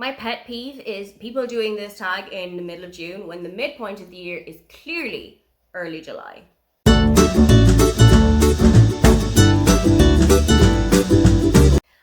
My pet peeve is people doing this tag in the middle of June when the midpoint of the year is clearly early July.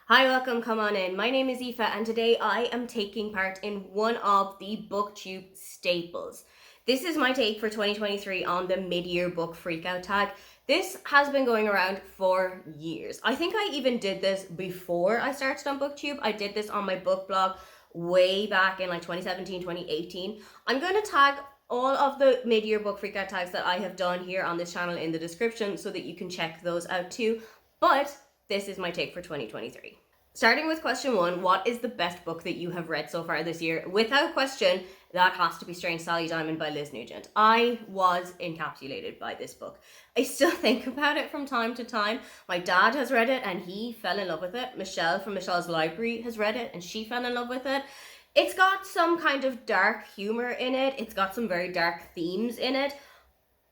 Hi, welcome, come on in. My name is Aoife and today I am taking part in one of the BookTube staples. This is my take for 2023 on the mid-year book freakout tag. This has been going around for years. I think I even did this before I started on BookTube. I did this on my book blog way back in like 2017, 2018. I'm going to tag all of the mid-year book freakout tags that I have done here on this channel in the description so that you can check those out too. But this is my take for 2023. Starting with question 1, what is the best book that you have read so far this year? Without question, that has to be Strange Sally Diamond by Liz Nugent. I was encapsulated by this book. I still think about it from time to time. My dad has read it and he fell in love with it. Michelle from Michelle's Library has read it and she fell in love with it. It's got some kind of dark humor in it. It's got some very dark themes in it,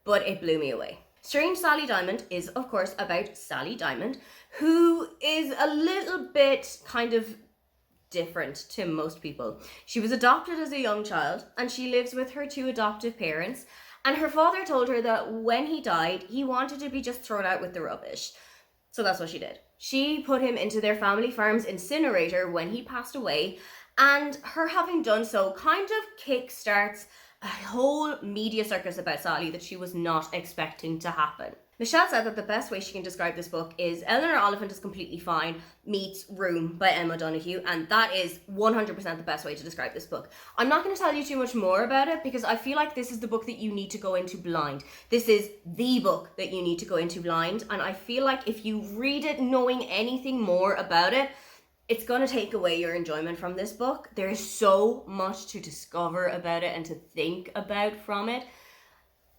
but it blew me away. Strange Sally Diamond is, of course, about Sally Diamond, who is a little bit kind of different to most people. She was adopted as a young child and she lives with her two adoptive parents, and her father told her that when he died, he wanted to be just thrown out with the rubbish. So that's what she did. She put him into their family farm's incinerator when he passed away, and her having done so kind of kickstarts a whole media circus about Sally that she was not expecting to happen. Michelle said that the best way she can describe this book is Eleanor Oliphant is Completely Fine meets Room by Emma Donoghue, and that is 100% the best way to describe this book. I'm not going to tell you too much more about it because I feel like this is the book that you need to go into blind. This is the book that you need to go into blind, and I feel like if you read it knowing anything more about it, it's going to take away your enjoyment from this book. There is so much to discover about it and to think about from it.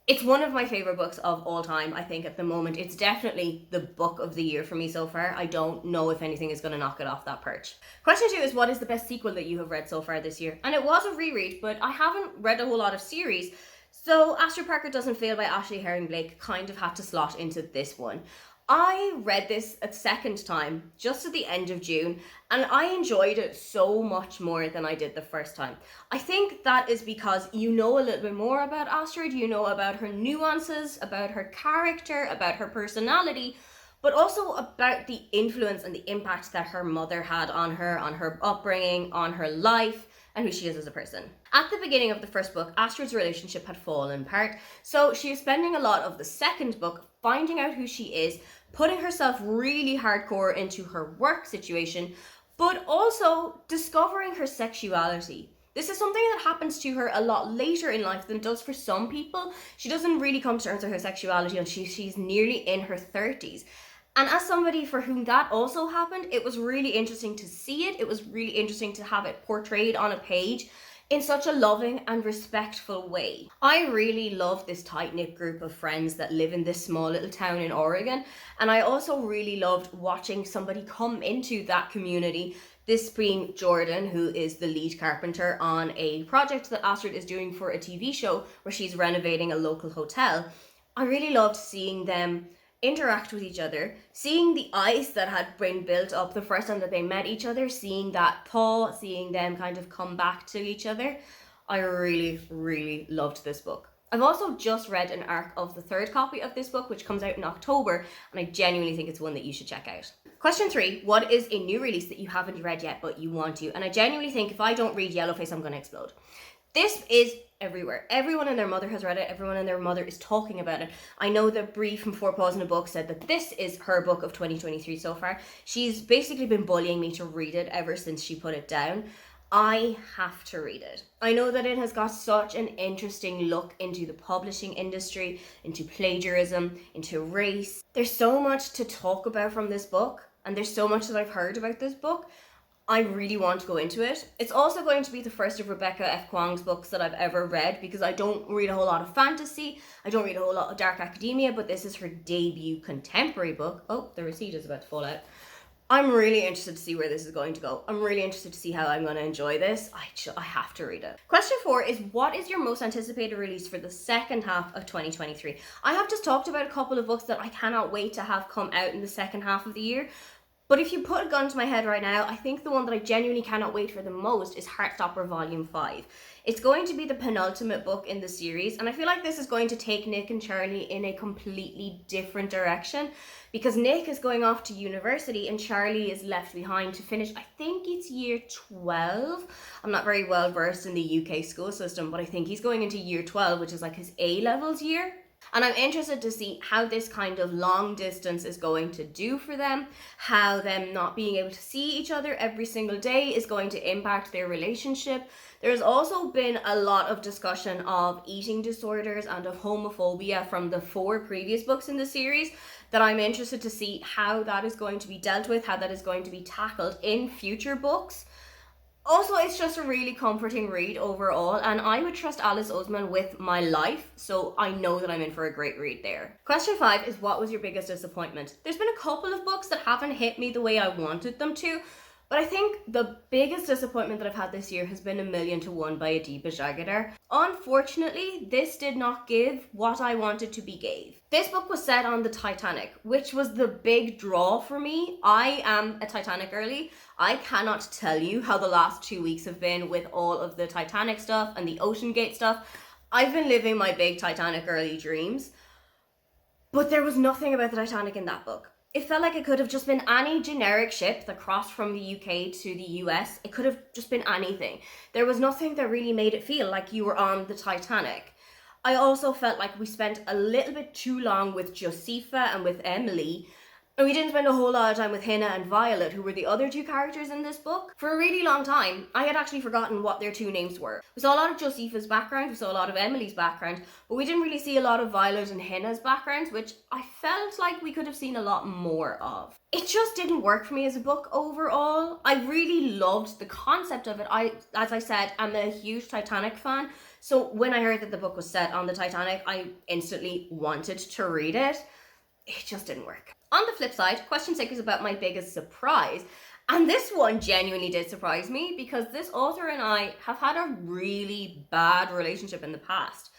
It's one of my favorite books of all time, I think, at the moment. It's definitely the book of the year for me so far. I don't know if anything is going to knock it off that perch. Question 2 is, what is the best sequel that you have read so far this year? And it was a reread, but I haven't read a whole lot of series. So Astrid Parker Doesn't Fail by Ashley Herring Blake kind of had to slot into this one. I read this a second time just at the end of June, and I enjoyed it so much more than I did the first time. I think that is because you know a little bit more about Astrid, you know about her nuances, about her character, about her personality, but also about the influence and the impact that her mother had on her upbringing, on her life, and who she is as a person. At the beginning of the first book, Astrid's relationship had fallen apart, so she is spending a lot of the second book finding out who she is, putting herself really hardcore into her work situation, but also discovering her sexuality. This is something that happens to her a lot later in life than it does for some people. She doesn't really come to terms with her sexuality until she's nearly in her 30s. And as somebody for whom that also happened, it was really interesting to see it. It was really interesting to have it portrayed on a page in such a loving and respectful way. I really love this tight-knit group of friends that live in this small little town in Oregon, and I also really loved watching somebody come into that community, this being Jordan, who is the lead carpenter on a project that Astrid is doing for a TV show where she's renovating a local hotel. I really loved seeing them interact with each other, seeing the ice that had been built up the first time that they met each other, seeing that thaw, seeing them kind of come back to each other. I really, really loved this book. I've also just read an arc of the third copy of this book, which comes out in October, and I genuinely think it's one that you should check out. Question 3, what is a new release that you haven't read yet but you want to? And I genuinely think if I don't read Yellowface, I'm going to explode. This is everywhere. Everyone and their mother has read it. Everyone and their mother is talking about it. I know that Brie from Four Paws in a Book said that this is her book of 2023 so far. She's basically been bullying me to read it ever since she put it down. I have to read it. I know that it has got such an interesting look into the publishing industry, into plagiarism, into race. There's so much to talk about from this book, and there's so much that I've heard about this book. I really want to go into it. It's also going to be the first of Rebecca F. Kuang's books that I've ever read, because I don't read a whole lot of fantasy, I don't read a whole lot of dark academia, but this is her debut contemporary book. Oh, the receipt is about to fall out. I'm really interested to see where this is going to go. I'm really interested to see how I'm going to enjoy this. I have to read it. Question 4 is, what is your most anticipated release for the second half of 2023? I have just talked about a couple of books that I cannot wait to have come out in the second half of the year, But if you put a gun to my head right now, I think the one that I genuinely cannot wait for the most is Heartstopper Volume 5. It's going to be the penultimate book in the series, and I feel like this is going to take Nick and Charlie in a completely different direction, because Nick is going off to university and Charlie is left behind to finish, I think it's year 12. I'm not very well versed in the UK school system, but I think he's going into year 12, which is like his A-levels year. And I'm interested to see how this kind of long distance is going to do for them, how them not being able to see each other every single day is going to impact their relationship. There's also been a lot of discussion of eating disorders and of homophobia from the 4 previous books in the series that I'm interested to see how that is going to be dealt with, how that is going to be tackled in future books. Also, it's just a really comforting read overall, and I would trust Alice Oseman with my life, so I know that I'm in for a great read there. Question 5 is, what was your biggest disappointment? There's been a couple of books that haven't hit me the way I wanted them to, but I think the biggest disappointment that I've had this year has been A Million to One by Adiba Jagadar. Unfortunately, this did not give what I wanted to be gave. This book was set on the Titanic, which was the big draw for me. I am a Titanic girly. I cannot tell you how the last 2 weeks have been with all of the Titanic stuff and the Ocean Gate stuff. I've been living my big Titanic girly dreams. But there was nothing about the Titanic in that book. It felt like it could have just been any generic ship that crossed from the UK to the US. It could have just been anything. There was nothing that really made it feel like you were on the Titanic. I also felt like we spent a little bit too long with Josepha and with Emily, and we didn't spend a whole lot of time with Hannah and Violet, who were the other 2 characters in this book. For a really long time, I had actually forgotten what their 2 names were. We saw a lot of Josepha's background, we saw a lot of Emily's background, but we didn't really see a lot of Violet and Hannah's backgrounds, which I felt like we could have seen a lot more of. It just didn't work for me as a book overall. I really loved the concept of it. As I said, I'm a huge Titanic fan, so when I heard that the book was set on the Titanic, I instantly wanted to read it. It just didn't work. On the flip side, question 6 is about my biggest surprise. And this one genuinely did surprise me because this author and I have had a really bad relationship in the past.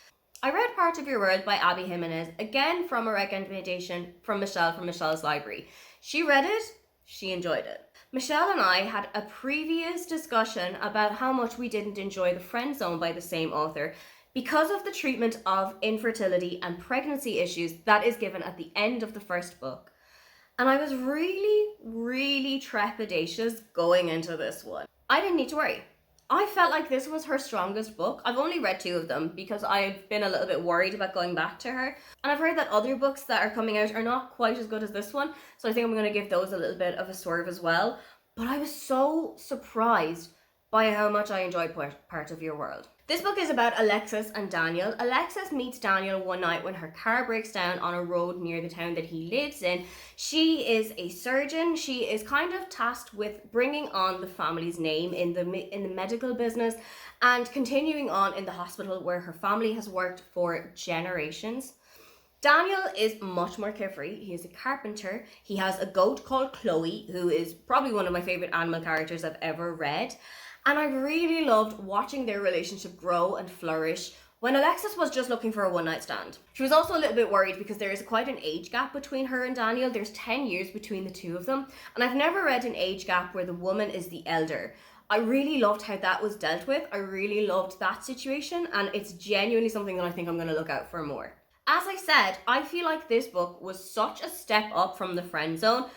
I read Part of Your World by Abby Jimenez, again from a recommendation from Michelle from Michelle's Library. She read it, she enjoyed it. Michelle and I had a previous discussion about how much we didn't enjoy The Friend Zone by the same author, because of the treatment of infertility and pregnancy issues that is given at the end of the first book. And I was really trepidatious going into this one. I didn't need to worry. I felt like this was her strongest book. I've only read 2 of them because I've been a little bit worried about going back to her. And I've heard that other books that are coming out are not quite as good as this one, so I think I'm going to give those a little bit of a swerve as well. But I was so surprised by how much I enjoyed Part of Your World. This book is about Alexis and Daniel. Alexis meets Daniel one night when her car breaks down on a road near the town that he lives in. She is a surgeon. She is kind of tasked with bringing on the family's name in the medical business and continuing on in the hospital where her family has worked for generations. Daniel is much more carefree. He is a carpenter. He has a goat called Chloe, who is probably one of my favorite animal characters I've ever read. And I really loved watching their relationship grow and flourish when Alexis was just looking for a one-night stand. She was also a little bit worried because there is quite an age gap between her and Daniel. There's 10 years between the 2 of them. And I've never read an age gap where the woman is the elder. I really loved how that was dealt with. I really loved that situation. And it's genuinely something that I think I'm going to look out for more. As I said, I feel like this book was such a step up from The Friend Zone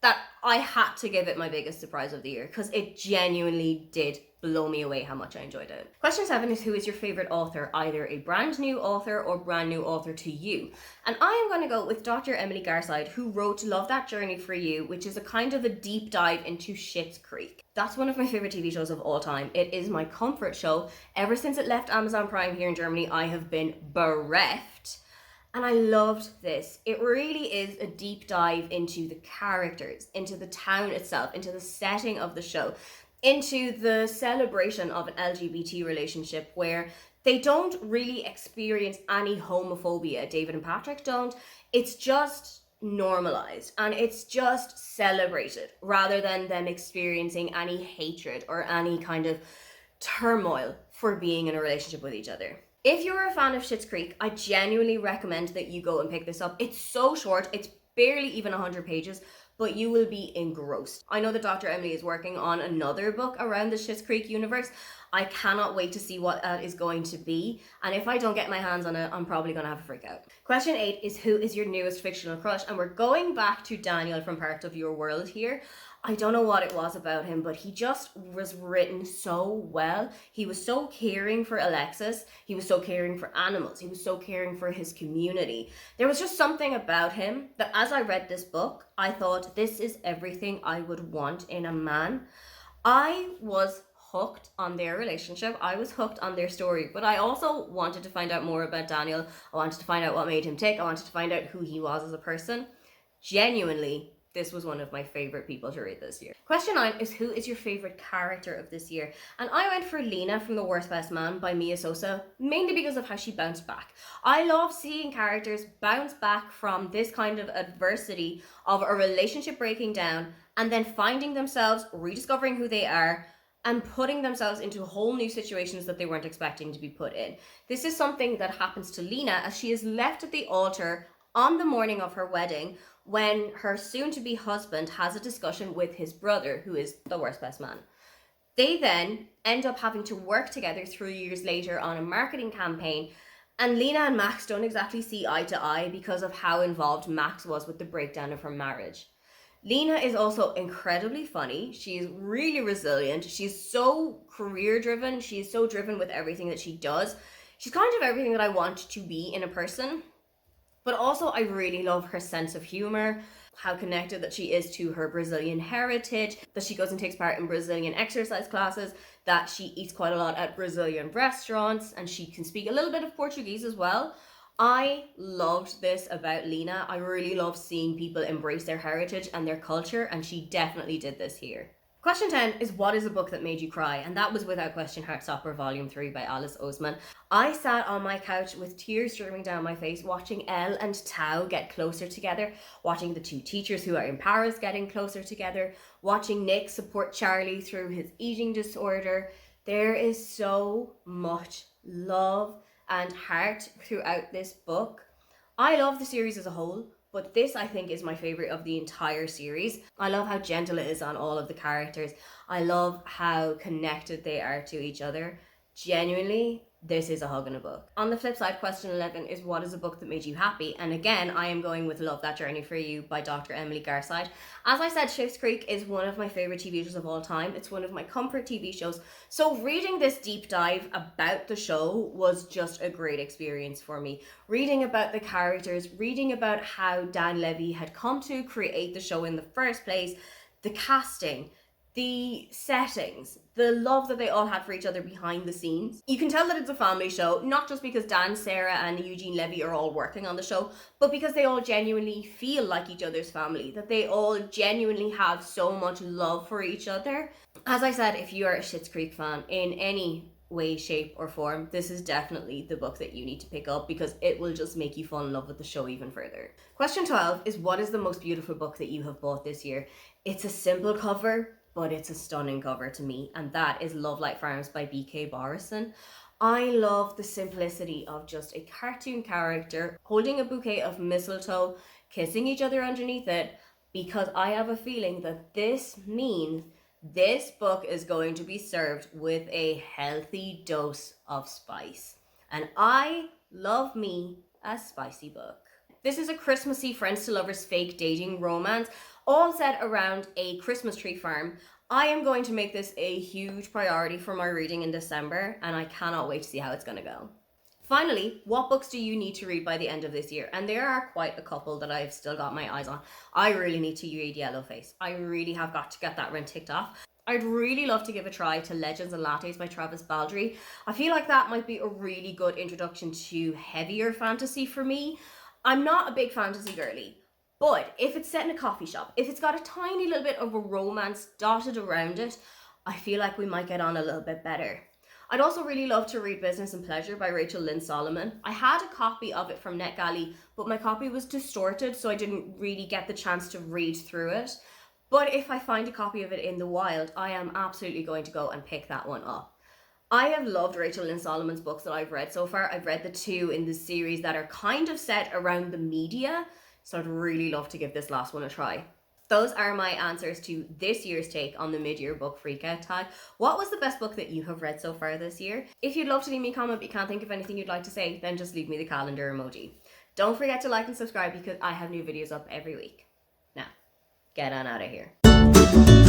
that I had to give it my biggest surprise of the year because it genuinely did blow me away how much I enjoyed it. Question 7 is, who is your favorite author, either a brand new author or brand new author to you? And I am going to go with Dr. Emily Garside, who wrote Love That Journey for You, which is a kind of a deep dive into Schitt's Creek. That's one of my favorite TV shows of all time. It is my comfort show. Ever since it left Amazon Prime here in Germany, I have been bereft. And I loved this. It really is a deep dive into the characters, into the town itself, into the setting of the show, into the celebration of an LGBT relationship where they don't really experience any homophobia. David and Patrick don't. It's just normalized and it's just celebrated rather than them experiencing any hatred or any kind of turmoil for being in a relationship with each other. If you're a fan of Schitt's Creek, I genuinely recommend that you go and pick this up. It's so short, it's barely even 100 pages, but you will be engrossed. I know that Dr. Emily is working on another book around the Schitt's Creek universe. I cannot wait to see what that is going to be, and if I don't get my hands on it, I'm probably going to have a freak out. Question 8 is, who is your newest fictional crush? And we're going back to Daniel from Part of Your World here. I don't know what it was about him, but he just was written so well. He was so caring for Alexis. He was so caring for animals. He was so caring for his community. There was just something about him that, as I read this book, I thought, this is everything I would want in a man. I was hooked on their relationship. I was hooked on their story, but I also wanted to find out more about Daniel. I wanted to find out what made him tick. I wanted to find out who he was as a person. Genuinely, this was one of my favorite people to read this year. Question 9 is, who is your favorite character of this year? And I went for Lena from The Worst Best Man by Mia Sosa, mainly because of how she bounced back. I love seeing characters bounce back from this kind of adversity of a relationship breaking down and then finding themselves, rediscovering who they are, and putting themselves into whole new situations that they weren't expecting to be put in. This is something that happens to Lena as she is left at the altar on the morning of her wedding when her soon-to-be husband has a discussion with his brother, who is the worst best man. They then end up having to work together 3 years later on a marketing campaign, and Lena and Max don't exactly see eye to eye because of how involved Max was with the breakdown of her marriage. Lena is also incredibly funny. She's really resilient. She's so career driven. She's so driven with everything that she does. She's kind of everything that I want to be in a person. But also I really love her sense of humor, how connected that she is to her Brazilian heritage, that she goes and takes part in Brazilian exercise classes, that she eats quite a lot at Brazilian restaurants, and she can speak a little bit of Portuguese as well. I loved this about Lena. I really love seeing people embrace their heritage and their culture, and she definitely did this here. Question 10 is, what is a book that made you cry? And that was without question Heartstopper Volume 3 by Alice Oseman. I sat on my couch with tears streaming down my face, watching Elle and Tao get closer together, watching the two teachers who are in Paris getting closer together, watching Nick support Charlie through his eating disorder. There is so much love and heart throughout this book. I love the series as a whole, but this, I think, is my favorite of the entire series. I love how gentle it is on all of the characters. I love how connected they are to each other. Genuinely, this is a hug in a book. On the flip side, question 11 is, what is a book that made you happy? And again, I am going with Love That Journey for You by Dr. Emily Garside. As I said, Schitt's Creek is one of my favorite TV shows of all time. It's one of my comfort TV shows. So reading this deep dive about the show was just a great experience for me. Reading about the characters, reading about how Dan Levy had come to create the show in the first place, the casting, the settings, the love that they all had for each other behind the scenes. You can tell that it's a family show, not just because Dan, Sarah, and Eugene Levy are all working on the show, but because they all genuinely feel like each other's family, that they all genuinely have so much love for each other. As I said, if you are a Schitt's Creek fan in any way, shape, or form, this is definitely the book that you need to pick up because it will just make you fall in love with the show even further. Question 12 is, what is the most beautiful book that you have bought this year? It's a simple cover, but it's a stunning cover to me, and that is Love Light Farms by B.K. Borison. I love the simplicity of just a cartoon character holding a bouquet of mistletoe, kissing each other underneath it, because I have a feeling that this means this book is going to be served with a healthy dose of spice. And I love me a spicy book. This is a Christmassy friends to lovers fake dating romance, all set around a Christmas tree farm. I am going to make this a huge priority for my reading in December, and I cannot wait to see how it's going to go. Finally, what books do you need to read by the end of this year? And there are quite a couple that I've still got my eyes on. I really need to read Yellowface. I really have got to get that rent ticked off. I'd really love to give a try to Legends and Lattes by Travis Baldree. I feel like that might be a really good introduction to heavier fantasy for me. I'm not a big fantasy girly, but if it's set in a coffee shop, if it's got a tiny little bit of a romance dotted around it, I feel like we might get on a little bit better. I'd also really love to read Business and Pleasure by Rachel Lynn Solomon. I had a copy of it from NetGalley, but my copy was distorted, so I didn't really get the chance to read through it. But if I find a copy of it in the wild, I am absolutely going to go and pick that one up. I have loved Rachel Lynn Solomon's books that I've read so far. I've read the two in the series that are kind of set around the media, so I'd really love to give this last one a try. those are my answers to this year's take on the mid-year book freakout tag. What was the best book that you have read so far this year? If you'd love to leave me a comment but you can't think of anything you'd like to say, then just leave me the calendar emoji. Don't forget to like and subscribe because I have new videos up every week. Now, get on out of here.